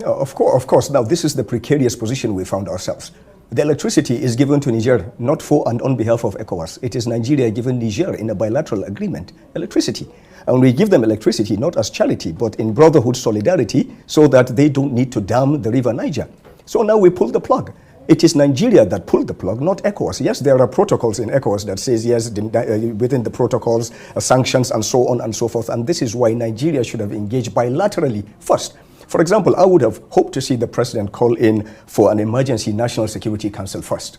Of course. Now, this is the precarious position we found ourselves. The electricity is given to Niger, not for and on behalf of ECOWAS. It is Nigeria giving Niger in a bilateral agreement, electricity. And we give them electricity not as charity, but in brotherhood solidarity so that they don't need to dam the river Niger. So now we pull the plug. It is Nigeria that pulled the plug, not ECOWAS. Yes, there are protocols in ECOWAS that says, yes, within the protocols, sanctions and so on and so forth. And this is why Nigeria should have engaged bilaterally first. For example, I would have hoped to see the president call in for an emergency National Security Council first,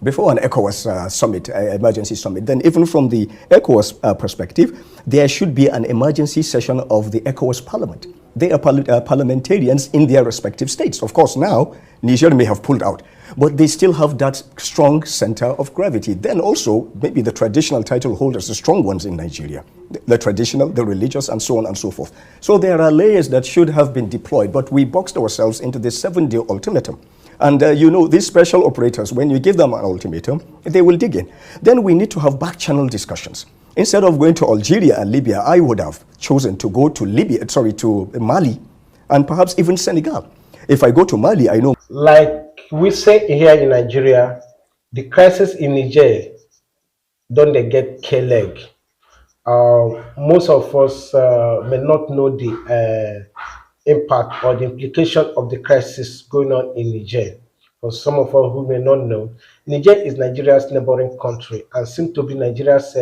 before an ECOWAS summit, emergency summit. Then even from the ECOWAS perspective, there should be an emergency session of the ECOWAS parliament. They are parliamentarians in their respective states. Of course, now, Niger may have pulled out, but they still have that strong center of gravity. Then also, maybe the traditional title holders, the strong ones in Nigeria, the traditional, the religious, and so on and so forth. So there are layers that should have been deployed, but we boxed ourselves into this 7-day ultimatum. And these special operators, when you give them an ultimatum, they will dig in. Then we need to have back-channel discussions. Instead of going to Algeria and Libya, I would have chosen to go to to Mali, and perhaps even Senegal. If I go to Mali, I know. Like we say here in Nigeria, the crisis in Niger, don't they get K-leg? Most of us may not know the impact or the implication of the crisis going on in Niger. For some of us who may not know, Niger is Nigeria's neighboring country and seems to be Nigeria's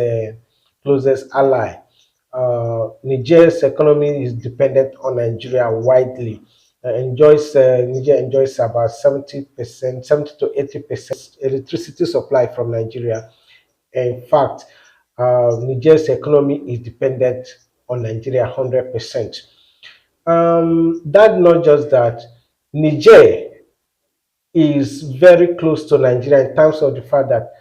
closest ally. Niger's economy is dependent on Nigeria widely. Niger enjoys about 70% to 80% electricity supply from Nigeria. In fact, Niger's economy is dependent on Nigeria 100%. That not just that, Niger is very close to Nigeria in terms of the fact that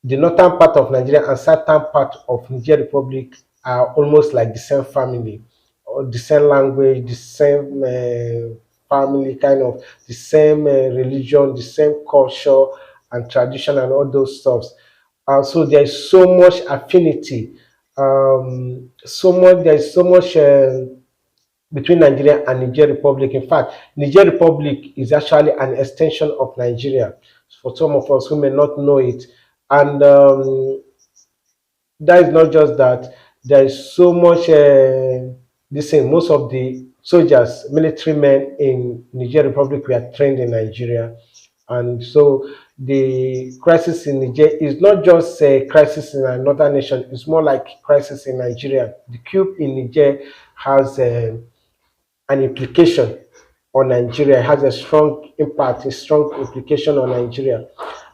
the northern part of Nigeria and southern part of Niger Republic are almost like the same family, or the same language, the same family, kind of the same religion, the same culture and tradition and all those stuffs. So there is so much affinity, there is so much between Nigeria and Niger Republic. In fact, Niger Republic is actually an extension of Nigeria, for some of us who may not know it. And that is not just that, there is so much most of the soldiers, military men in Niger Republic were trained in Nigeria. And so the crisis in Niger is not just a crisis in another nation, it's more like a crisis in Nigeria. The coup in Niger has an implication on Nigeria. It has a strong impact, a strong implication on Nigeria.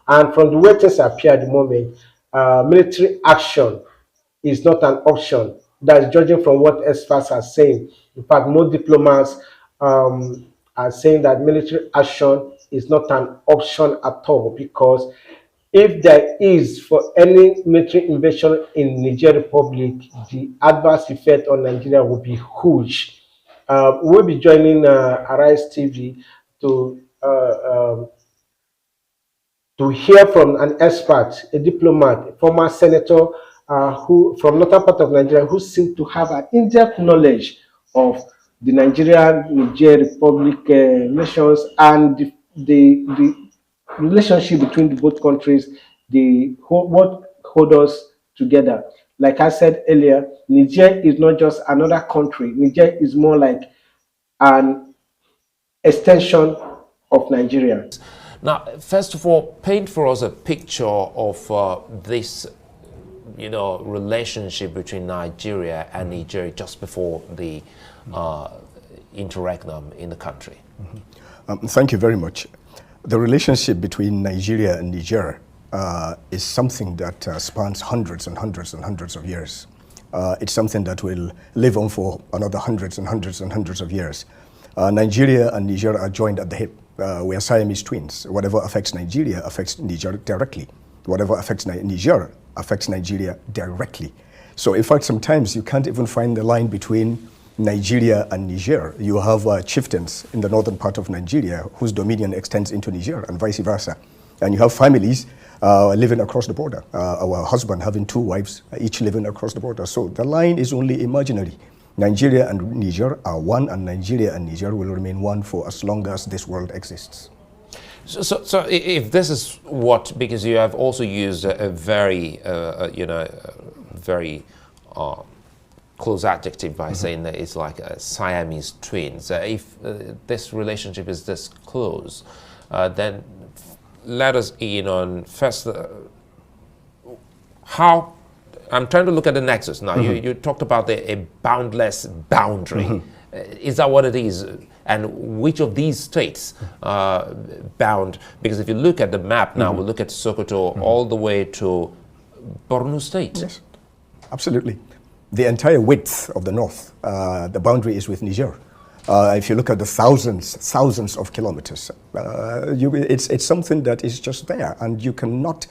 And from the way things appear at the moment, military action is not an option. That's judging from what experts are saying. In fact, most diplomats are saying that military action is not an option at all, because if there is for any military invasion in Niger Republic, the adverse effect on Nigeria will be huge. We'll be joining Arise TV to hear from an expert, a diplomat, a former senator who from northern part of Nigeria, who seems to have an in-depth knowledge of the Nigeria-Niger Republic relations and the relationship between the both countries, what hold us together. Like I said earlier, Niger is not just another country. Niger is more like an extension of Nigeria. Now, first of all, paint for us a picture of this, relationship between Nigeria and Niger just before the interregnum in the country. Thank you very much. The relationship between Nigeria and Niger is something that spans hundreds and hundreds and hundreds of years. It's something that will live on for another hundreds and hundreds and hundreds of years. Nigeria and Niger are joined at the hip. We are Siamese twins. Whatever affects Nigeria affects Niger directly. Whatever affects Niger affects Nigeria directly. So in fact, sometimes you can't even find the line between Nigeria and Niger. You have chieftains in the northern part of Nigeria whose dominion extends into Niger and vice versa. And you have families living across the border. Our husband having 2 wives, each living across the border. So the line is only imaginary. Nigeria and Niger are one, and Nigeria and Niger will remain one for as long as this world exists. So if this is what, because you have also used a very, very close adjective by saying that it's like a Siamese twins. If this relationship is this close, then let us in on first how. I'm trying to look at the nexus now. You talked about a boundless boundary. Is that what it is? And which of these states bound? Because if you look at the map now, we look at Sokoto all the way to Borno State. Yes, absolutely. The entire width of the north, the boundary is with Niger. If you look at the thousands of kilometers, it's something that is just there, and you cannot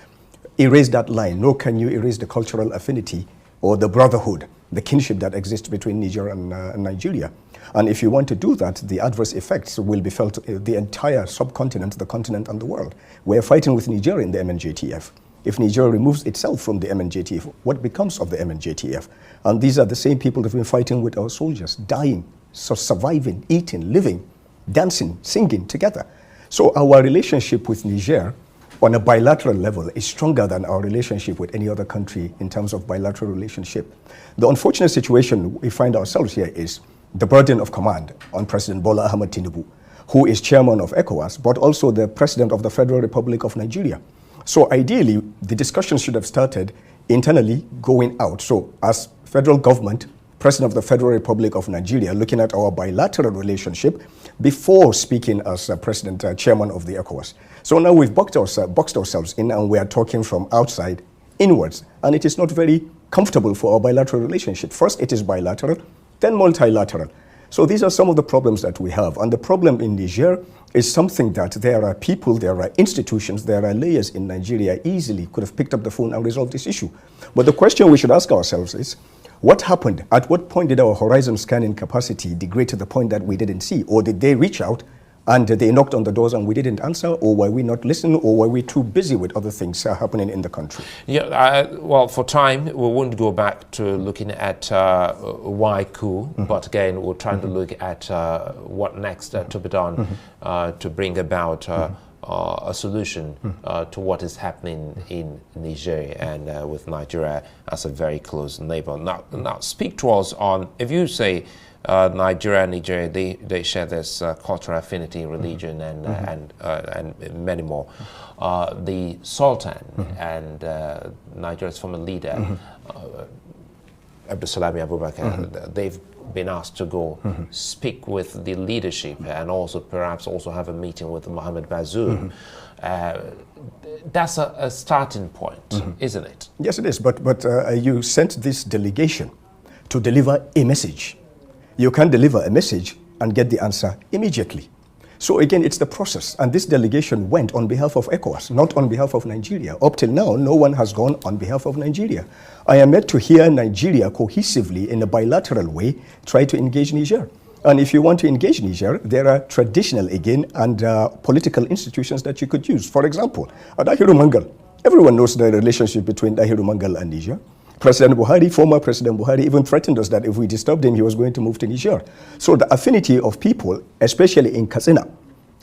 erase that line, nor can you erase the cultural affinity or the brotherhood, the kinship that exists between Niger and Nigeria. And if you want to do that, the adverse effects will be felt the entire subcontinent, the continent, and the world. We're fighting with Niger in the MNJTF. If Niger removes itself from the MNJTF, what becomes of the MNJTF? And these are the same people that have been fighting with our soldiers, dying, so surviving, eating, living, dancing, singing together. So our relationship with Niger on a bilateral level is stronger than our relationship with any other country in terms of bilateral relationship. The unfortunate situation we find ourselves here is the burden of command on President Bola Ahmed Tinubu, who is chairman of ECOWAS, but also the president of the Federal Republic of Nigeria. So ideally, the discussion should have started internally going out. So as federal government, President of the Federal Republic of Nigeria, looking at our bilateral relationship before speaking as President, Chairman of the ECOWAS. So now we've boxed ourselves in, and we are talking from outside inwards. And it is not very comfortable for our bilateral relationship. First, it is bilateral, then multilateral. So these are some of the problems that we have. And the problem in Niger is something that there are people, there are institutions, there are layers in Nigeria easily could have picked up the phone and resolved this issue. But the question we should ask ourselves is, what happened? At what point did our horizon scanning capacity degrade to the point that we didn't see? Or did they reach out and they knocked on the doors and we didn't answer? Or were we not listening? Or were we too busy with other things happening in the country? Yeah, well, for time, we won't go back to looking at why coup, but again, we're trying to look at what next to be done to bring about a solution to what is happening in Niger and with Nigeria as a very close neighbor. Now speak to us on, if you say Nigeria and Nigeria, they share this cultural affinity, religion, and many more. The Sultan and Nigeria's former leader, Abdulsalami Abubakar, they've been asked to go speak with the leadership and also perhaps also have a meeting with Mohamed Bazoum. That's a starting point, isn't it? Yes, it is. But you sent this delegation to deliver a message. You can deliver a message and get the answer immediately. So again, it's the process. And this delegation went on behalf of ECOWAS, not on behalf of Nigeria. Up till now, no one has gone on behalf of Nigeria. I am yet to hear Nigeria cohesively, in a bilateral way, try to engage Niger. And if you want to engage Niger, there are traditional, again, and political institutions that you could use. For example, Dahiru Mangal. Everyone knows the relationship between Dahiru Mangal and Niger. President Buhari, former President Buhari, even threatened us that if we disturbed him, he was going to move to Niger. So the affinity of people, especially in Katsina,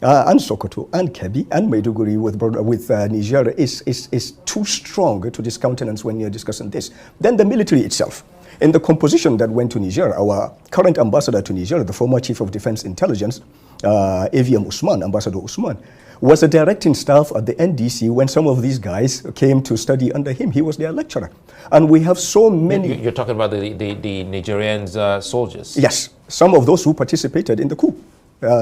and Sokoto, and Kebbi, and Maiduguri with Niger is too strong to discountenance when you're discussing this. Then the military itself. In the composition that went to Niger, our current ambassador to Niger, the former Chief of Defense Intelligence, AVM Usman, Ambassador Usman, was a directing staff at the NDC when some of these guys came to study under him. He was their lecturer. And we have so many... You're talking about the Nigerian soldiers? Yes, some of those who participated in the coup.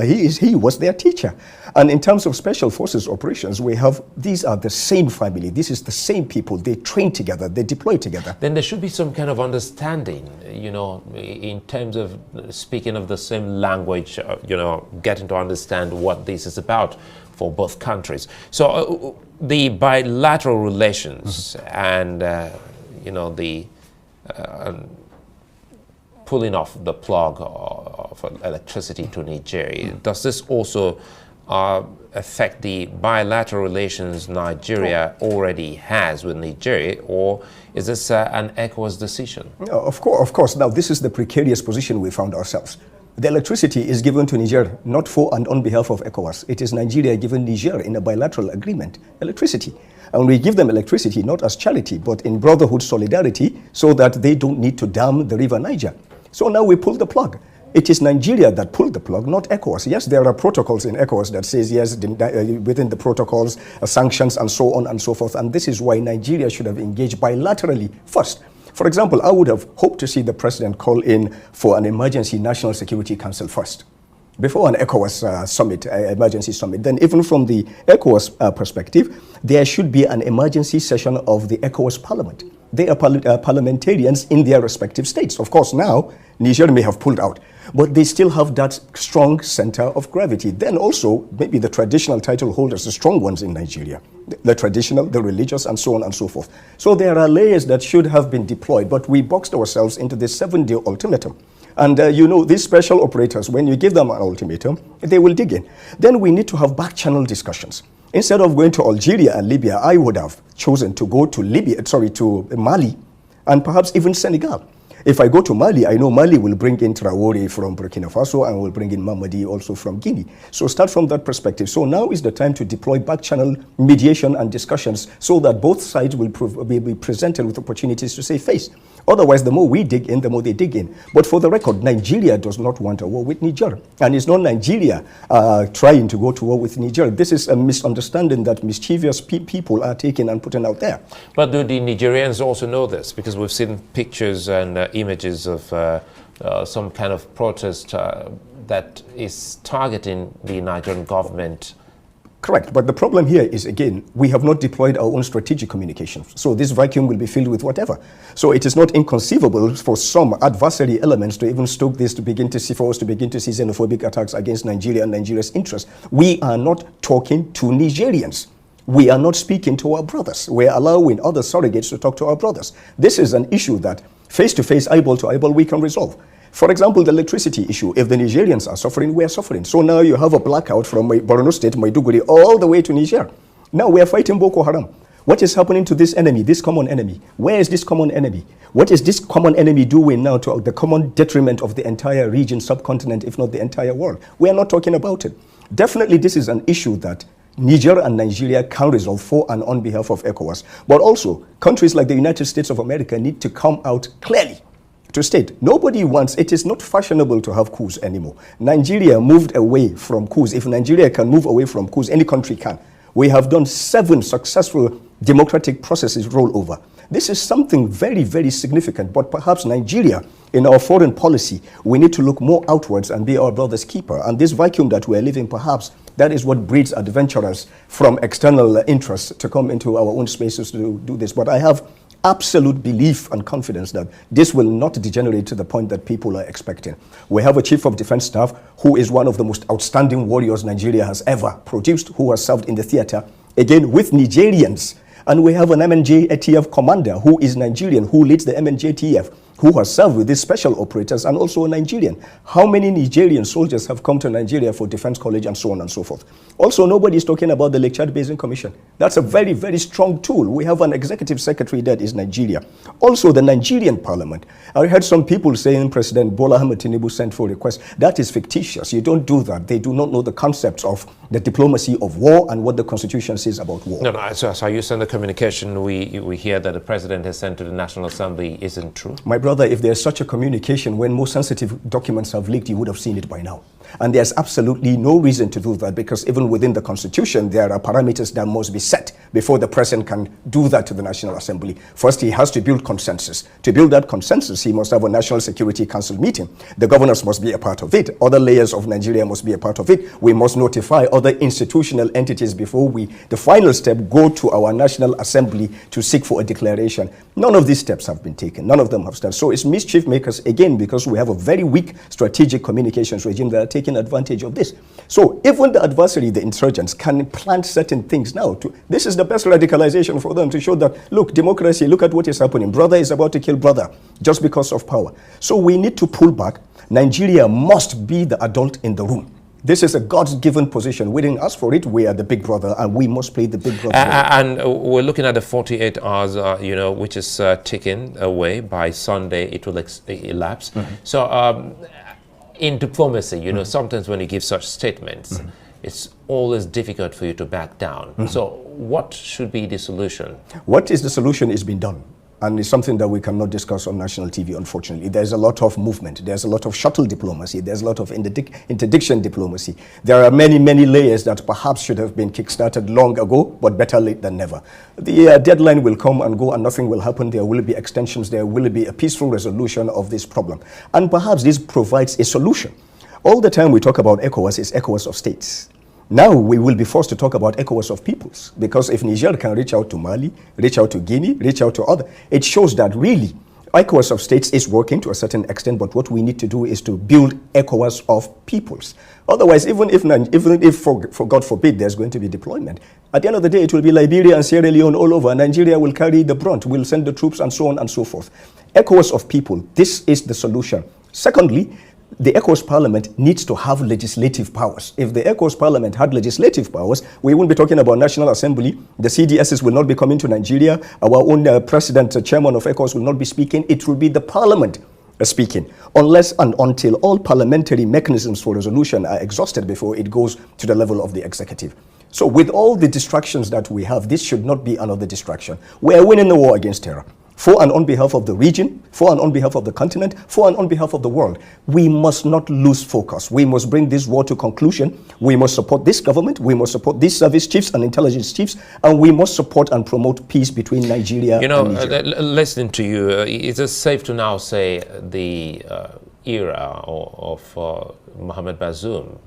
He was their teacher. And in terms of special forces operations, we have, these are the same family. This is the same people. They train together. They deploy together. Then there should be some kind of understanding, you know, in terms of speaking of the same language, you know, getting to understand what this is about for both countries. So the bilateral relations and, you know, the pulling off the plug of electricity to Nigeria, does this also affect the bilateral relations Nigeria already has with Nigeria, or is this an ECOWAS decision? No, of course. Now, this is the precarious position we found ourselves. The electricity is given to Niger, not for and on behalf of ECOWAS. It is Nigeria giving Niger in a bilateral agreement, electricity. And we give them electricity not as charity, but in brotherhood solidarity, so that they don't need to dam the river Niger. So now we pull the plug. It is Nigeria that pulled the plug, not ECOWAS. Yes, there are protocols in ECOWAS that says, yes, within the protocols, sanctions and so on and so forth. And this is why Nigeria should have engaged bilaterally first. For example, I would have hoped to see the president call in for an emergency National Security Council first, before an ECOWAS summit, emergency summit. Then even from the ECOWAS perspective, there should be an emergency session of the ECOWAS parliament. They are parliamentarians in their respective states. Of course, now Niger may have pulled out, but they still have that strong center of gravity. Then also, maybe the traditional title holders, the strong ones in Nigeria, the traditional, the religious, and so on and so forth. So there are layers that should have been deployed, but we boxed ourselves into this 7-day ultimatum. And you know, these special operators, when you give them an ultimatum, they will dig in. Then we need to have back-channel discussions. Instead of going to Algeria and Libya, I would have chosen to go to Mali, and perhaps even Senegal. If I go to Mali, I know Mali will bring in Traore from Burkina Faso and will bring in Mamadi also from Guinea. So start from that perspective. So now is the time to deploy back-channel mediation and discussions so that both sides will be presented with opportunities to save face. Otherwise, the more we dig in, the more they dig in. But for the record, Nigeria does not want a war with Niger. And it's not Nigeria trying to go to war with Niger. This is a misunderstanding that mischievous people are taking and putting out there. But do the Nigerians also know this? Because we've seen pictures and images of some kind of protest that is targeting the Nigerian government. Correct, but the problem here is, again, we have not deployed our own strategic communications. So this vacuum will be filled with whatever. So it is not inconceivable for some adversary elements to even stoke this, for us to begin to see xenophobic attacks against Nigeria and Nigeria's interests. We are not talking to Nigerians. We are not speaking to our brothers. We are allowing other surrogates to talk to our brothers. This is an issue that face-to-face, eyeball-to-eyeball, we can resolve. For example, the electricity issue. If the Nigerians are suffering, we are suffering. So now you have a blackout from Borno State, Maiduguri, all the way to Niger. Now we are fighting Boko Haram. What is happening to this enemy, this common enemy? Where is this common enemy? What is this common enemy doing now to the common detriment of the entire region, subcontinent, if not the entire world? We are not talking about it. Definitely this is an issue that Niger and Nigeria can resolve for and on behalf of ECOWAS. But also, countries like the United States of America need to come out clearly to state, nobody wants, it is not fashionable to have coups anymore. Nigeria moved away from coups. If Nigeria can move away from coups, any country can. We have done 7 successful democratic processes roll over. This is something very, very significant, but perhaps Nigeria, in our foreign policy, we need to look more outwards and be our brother's keeper. And this vacuum that we're living, perhaps, that is what breeds adventurers from external interests to come into our own spaces to do this. But I have absolute belief and confidence that this will not degenerate to the point that people are expecting. We have a chief of defense staff who is one of the most outstanding warriors Nigeria has ever produced, who has served in the theater, again with Nigerians. And we have an MNJ-ATF commander who is Nigerian, who leads the MNJ-TF, who has served with these special operators and also a Nigerian. How many Nigerian soldiers have come to Nigeria for defense college and so on and so forth? Also, nobody is talking about the Lake Chad Basin Commission. That's a very, very strong tool. We have an executive secretary that is Nigeria. Also, the Nigerian parliament. I heard some people saying President Bola Ahmed Tinubu sent for requests. That is fictitious. You don't do that. They do not know the concepts of the diplomacy of war and what the constitution says about war. No, so you send the communication we hear that the president has sent to the National Assembly isn't true? My brother, if there's such a communication, when more sensitive documents have leaked, you would have seen it by now. And there's absolutely no reason to do that, because even within the constitution, there are parameters that must be set before the president can do that to the National Assembly. First, he has to build consensus. To build that consensus, he must have a National Security Council meeting. The governors must be a part of it. Other layers of Nigeria must be a part of it. We must notify other institutional entities before the final step, go to our National Assembly to seek for a declaration. None of these steps have been taken. None of them have started. So it's mischief makers, again, because we have a very weak strategic communications regime that are taking advantage of this. So even the adversary, the insurgents, can plant certain things now. This is the best radicalization for them, to show that, look, democracy, look at what is happening. Brother is about to kill brother just because of power. So we need to pull back. Nigeria must be the adult in the room. This is a God-given position. We didn't ask for it. We are the big brother, and we must play the big brother role. And we're looking at the 48 hours, which is ticking away. By Sunday, it will elapse. So in diplomacy, sometimes when you give such statements, it's always difficult for you to back down. So what should be the solution? What is the solution is being done. And it's something that we cannot discuss on national TV, unfortunately. There's a lot of movement. There's a lot of shuttle diplomacy. There's a lot of interdiction diplomacy. There are many, many layers that perhaps should have been kickstarted long ago, but better late than never. The deadline will come and go and nothing will happen. There will be extensions. There will be a peaceful resolution of this problem. And perhaps this provides a solution. All the time we talk about ECOWAS is ECOWAS of states. Now we will be forced to talk about ECOWAS of peoples, because if Niger can reach out to Mali, reach out to Guinea, reach out to other, it shows that really ECOWAS of states is working to a certain extent, but what we need to do is to build ECOWAS of peoples. Otherwise, even if for God forbid there's going to be deployment, at the end of the day it will be Liberia and Sierra Leone all over. Nigeria will carry the brunt, will send the troops and so on and so forth. ECOWAS of people, this is the solution. Secondly, the ECOWAS Parliament needs to have legislative powers. If the ECOWAS Parliament had legislative powers, we wouldn't be talking about National Assembly. The CDSs will not be coming to Nigeria. Our own president, chairman of ECOWAS will not be speaking. It will be the Parliament speaking, unless and until all parliamentary mechanisms for resolution are exhausted before it goes to the level of the executive. So with all the distractions that we have, this should not be another distraction. We are winning the war against terror. For and on behalf of the region, for and on behalf of the continent, for and on behalf of the world. We must not lose focus. We must bring this war to conclusion. We must support this government. We must support these service chiefs and intelligence chiefs. And we must support and promote peace between Nigeria and Niger. Listening to you, is it safe to now say the era of Mohamed Bazoum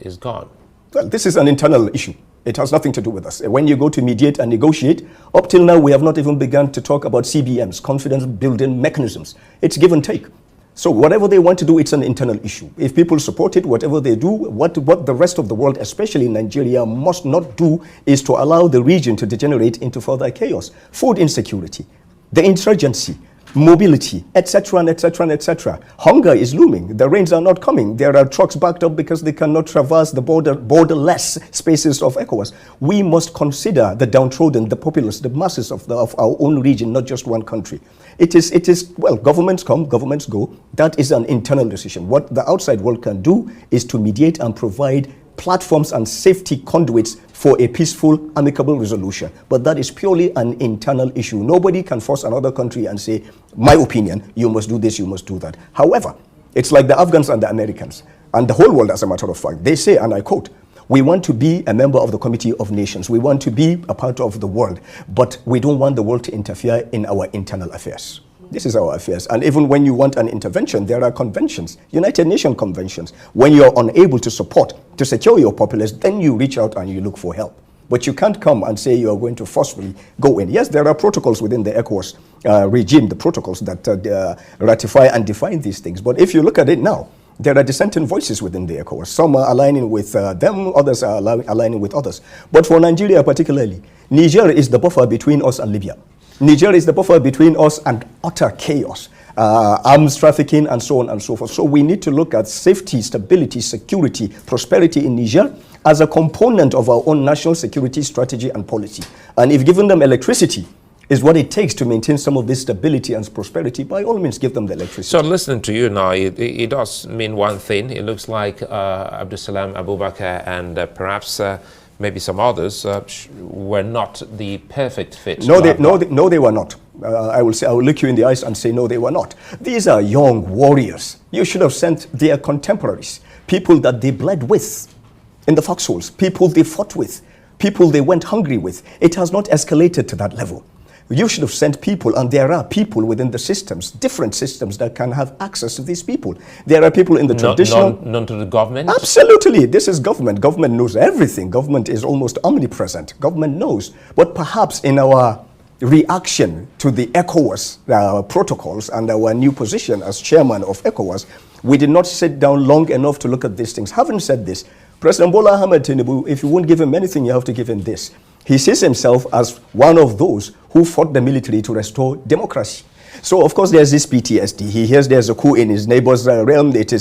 is gone? Well, this is an internal issue. It has nothing to do with us. When you go to mediate and negotiate, up till now, we have not even begun to talk about CBMs, confidence building mechanisms. It's give and take. So whatever they want to do, it's an internal issue. If people support it, whatever they do, what the rest of the world, especially Nigeria, must not do is to allow the region to degenerate into further chaos. Food insecurity, the insurgency, mobility, etc., and etc., and etc. Hunger is looming. The rains are not coming. There are trucks backed up because they cannot traverse the borderless spaces of ECOWAS. We must consider the downtrodden, the populace, the masses of our own region, not just one country. It is, well, governments come, governments go. That is an internal decision. What the outside world can do is to mediate and provide platforms and safety conduits for a peaceful, amicable resolution. But that is purely an internal issue. Nobody can force another country and say, my opinion, you must do this, you must do that. However, it's like the Afghans and the Americans, and the whole world, as a matter of fact. They say, and I quote, we want to be a member of the Committee of Nations. We want to be a part of the world, but we don't want the world to interfere in our internal affairs. This is our affairs. And even when you want an intervention, there are conventions, United Nations conventions. When you're unable to support, to secure your populace, then you reach out and you look for help. But you can't come and say you're going to forcefully go in. Yes, there are protocols within the ECOWAS regime, the protocols that ratify and define these things. But if you look at it now, there are dissenting voices within the ECOWAS. Some are aligning with them, others are aligning with others. But for Nigeria particularly, Niger is the buffer between us and Libya. Niger is the buffer between us and utter chaos, arms trafficking, and so on and so forth. So we need to look at safety, stability, security, prosperity in Niger as a component of our own national security strategy and policy. And if giving them electricity is what it takes to maintain some of this stability and prosperity, by all means give them the electricity. So listening to you now, it does mean one thing. It looks like Abdulsalam Abubakar and perhaps maybe some others were not the perfect fit. No, they were not. I will look you in the eyes and say, no, they were not. These are young warriors. You should have sent their contemporaries, people that they bled with in the foxholes, people they fought with, people they went hungry with. It has not escalated to that level. You should have sent people, and there are people within the systems, different systems that can have access to these people. There are people in the traditional... None to the government? Absolutely. This is government. Government knows everything. Government is almost omnipresent. Government knows. But perhaps in our reaction to the ECOWAS protocols and our new position as chairman of ECOWAS, we did not sit down long enough to look at these things. Having said this, President Bola Ahmed Tinubu, if you won't give him anything, you have to give him this. He sees himself as one of those who fought the military to restore democracy. So of course there's this PTSD. He hears there's a coup in his neighbor's realm. This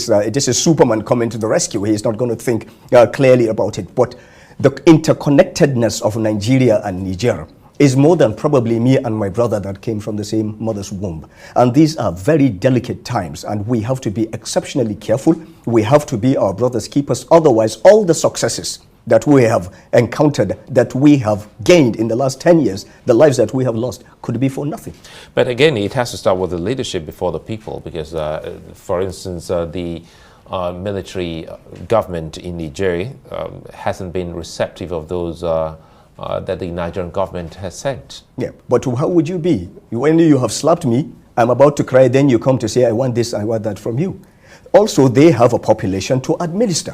is Superman coming to the rescue. He's not going to think clearly about it. But the interconnectedness of Nigeria and Niger is more than probably me and my brother that came from the same mother's womb. And these are very delicate times, and we have to be exceptionally careful. We have to be our brother's keepers. Otherwise, all the successes that we have encountered, that we have gained in the last 10 years, the lives that we have lost, could be for nothing. But again, it has to start with the leadership before the people, because, for instance, the military government in Nigeria hasn't been receptive of those that the Nigerian government has sent. Yeah, but how would you be? When you have slapped me, I'm about to cry, then you come to say, I want this, I want that from you. Also, they have a population to administer.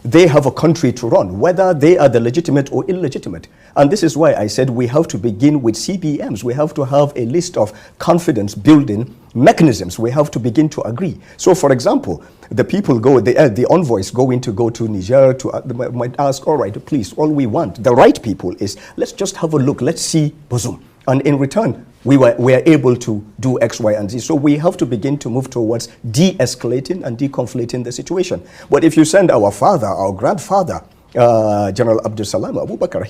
They have a country to run, whether they are the legitimate or illegitimate. And this is why I said we have to begin with CBMs. We have to have a list of confidence building mechanisms. We have to begin to agree. So for example, the people go, the envoys going to go to Niger to might ask, all right, please, all we want, the right people is, let's just have a look, let's see Bozoum. And in return, we are able to do X, Y, and Z. So we have to begin to move towards de-escalating and deconflating the situation. But if you send our father, our grandfather, General Abdul Salam Abubakar,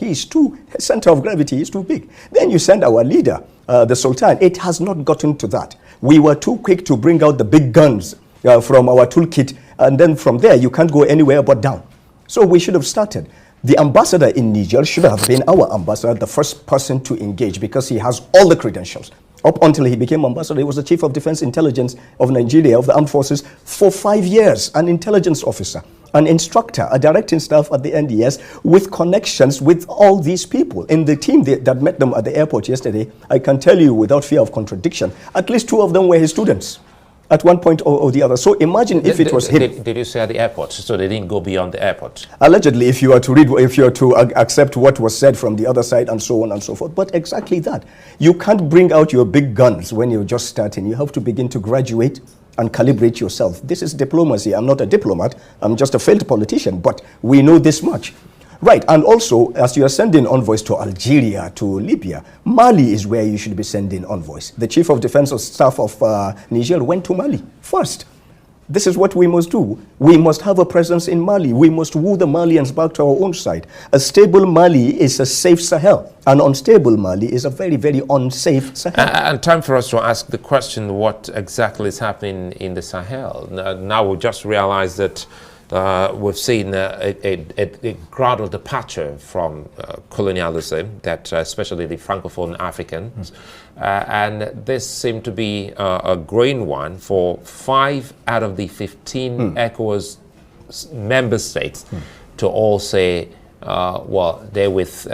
center of gravity is too big. Then you send our leader, the Sultan. It has not gotten to that. We were too quick to bring out the big guns from our toolkit, and then from there you can't go anywhere but down. So we should have started. The ambassador in Niger should have been our ambassador, the first person to engage, because he has all the credentials. Up until he became ambassador, he was the chief of defense intelligence of Nigeria, of the armed forces, for 5 years, an intelligence officer, an instructor, a directing staff at the NDS, with connections with all these people. In the team that met them at the airport yesterday, I can tell you without fear of contradiction, at least 2 of them were his students at one point or the other. So imagine if it was him. Did you say at the airport? So they didn't go beyond the airport? Allegedly, if you are to read, if you are to accept what was said from the other side and so on and so forth. But exactly that. You can't bring out your big guns when you're just starting. You have to begin to graduate and calibrate yourself. This is diplomacy. I'm not a diplomat. I'm just a failed politician. But we know this much. Right, and also, as you are sending envoys to Algeria, to Libya, Mali is where you should be sending envoys. The chief of defense staff of Niger went to Mali first. This is what we must do. We must have a presence in Mali. We must woo the Malians back to our own side. A stable Mali is a safe Sahel. An unstable Mali is a very, very unsafe Sahel. And time for us to ask the question, what exactly is happening in the Sahel? Now we just realized that we've seen a gradual departure from colonialism, that especially the Francophone Africans, and this seemed to be a growing one for 5 out of the 15 ECOWAS member states to all say, well, they're with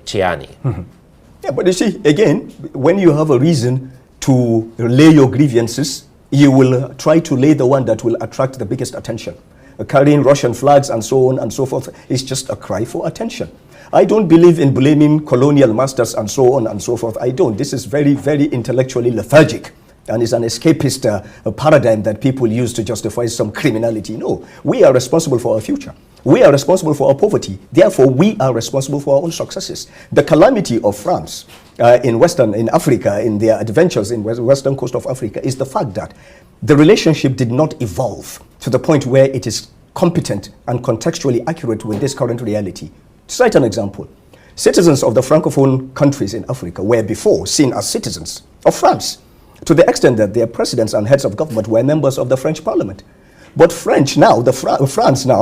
Chiani. Yeah, but you see, again, when you have a reason to lay your grievances, you will try to lay the one that will attract the biggest attention. Carrying Russian flags and so on and so forth is just a cry for attention. I don't believe in blaming colonial masters and so on and so forth. I don't. This is very, very intellectually lethargic, and it's an escapist paradigm that people use to justify some criminality. No, we are responsible for our future. We are responsible for our poverty. Therefore, we are responsible for our own successes. The calamity of France in Africa, in their adventures in western coast of Africa, is the fact that the relationship did not evolve to the point where it is competent and contextually accurate with this current reality. To cite an example, citizens of the Francophone countries in Africa were before seen as citizens of France, to the extent that their presidents and heads of government were members of the French parliament. But France now,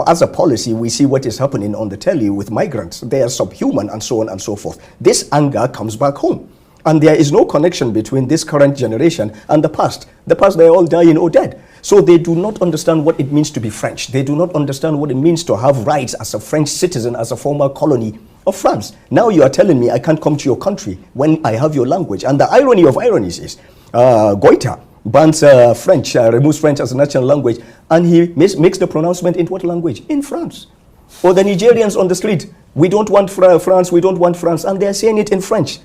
as a policy, we see what is happening on the telly with migrants. They are subhuman and so on and so forth. This anger comes back home. And there is no connection between this current generation and the past. The past, they're all dying or dead. So they do not understand what it means to be French. They do not understand what it means to have rights as a French citizen, as a former colony of France. Now you are telling me I can't come to your country when I have your language. And the irony of ironies is, Goita bans French, removes French as a national language, and he makes the pronouncement in what language? In France. Or the Nigerians on the street, we don't want France, we don't want France, and they're saying it in French.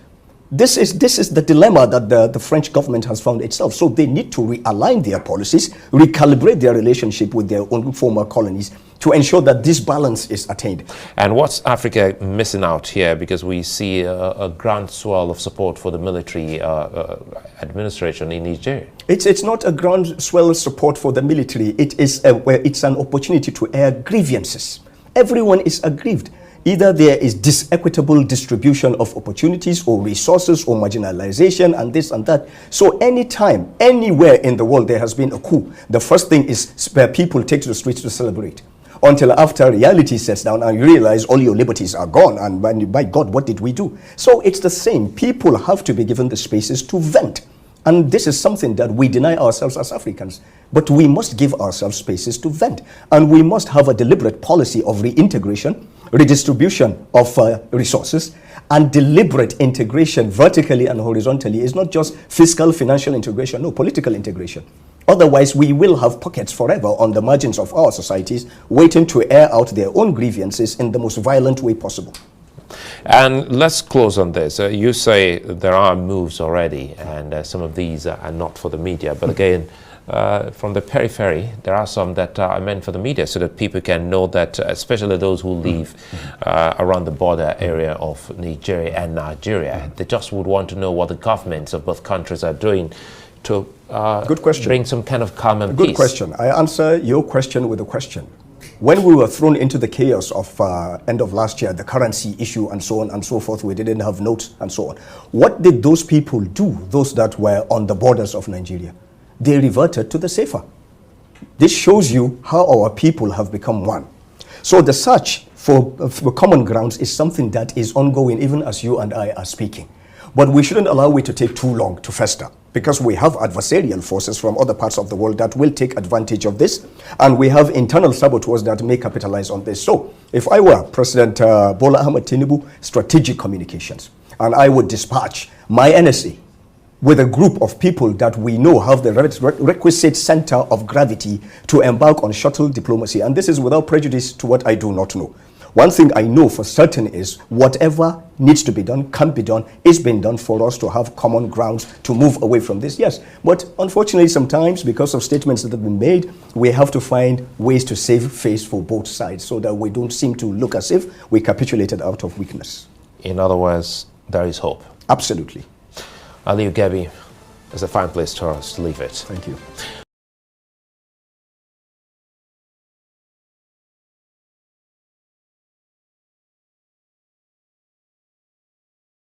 This is the dilemma that the French government has found itself. So they need to realign their policies, recalibrate their relationship with their own former colonies to ensure that this balance is attained. And what's Africa missing out here? Because we see a groundswell of support for the military administration in Nigeria. It's not a groundswell of support for the military. It's an opportunity to air grievances. Everyone is aggrieved. Either there is disequitable distribution of opportunities or resources or marginalization and this and that. So anytime, anywhere in the world there has been a coup, the first thing is people take to the streets to celebrate. Until after reality sets down and you realize all your liberties are gone and by God, what did we do? So it's the same. People have to be given the spaces to vent. And this is something that we deny ourselves as Africans. But we must give ourselves spaces to vent. And we must have a deliberate policy of reintegration, redistribution of resources, and deliberate integration vertically and horizontally. It's not just fiscal, financial integration, no, political integration. Otherwise, we will have pockets forever on the margins of our societies waiting to air out their own grievances in the most violent way possible. And let's close on this. You say there are moves already, and some of these are not for the media. But again, from the periphery, there are some that are meant for the media so that people can know that, especially those who live around the border area of Nigeria and Nigeria, they just would want to know what the governments of both countries are doing to Good question. bring some kind of calm and Good peace. question. I answer your question with a question. When we were thrown into the chaos of end of last year, the currency issue and so on and so forth, we didn't have notes and so on. What did those people do, those that were on the borders of Nigeria? They reverted to the safer. This shows you how our people have become one. So the search for common grounds is something that is ongoing even as you and I are speaking. But we shouldn't allow it to take too long to fester, because we have adversarial forces from other parts of the world that will take advantage of this, and we have internal saboteurs that may capitalize on this. So if I were President Bola Ahmed Tinubu, strategic communications, and I would dispatch my NSA with a group of people that we know have the requisite center of gravity to embark on shuttle diplomacy. And this is without prejudice to what I do not know. One thing I know for certain is whatever needs to be done, can be done, is being done for us to have common grounds to move away from this. Yes, but unfortunately sometimes because of statements that have been made, we have to find ways to save face for both sides so that we don't seem to look as if we capitulated out of weakness. In other words, there is hope. Absolutely. Aliyu Gabi, it's a fine place for us to leave it. Thank you.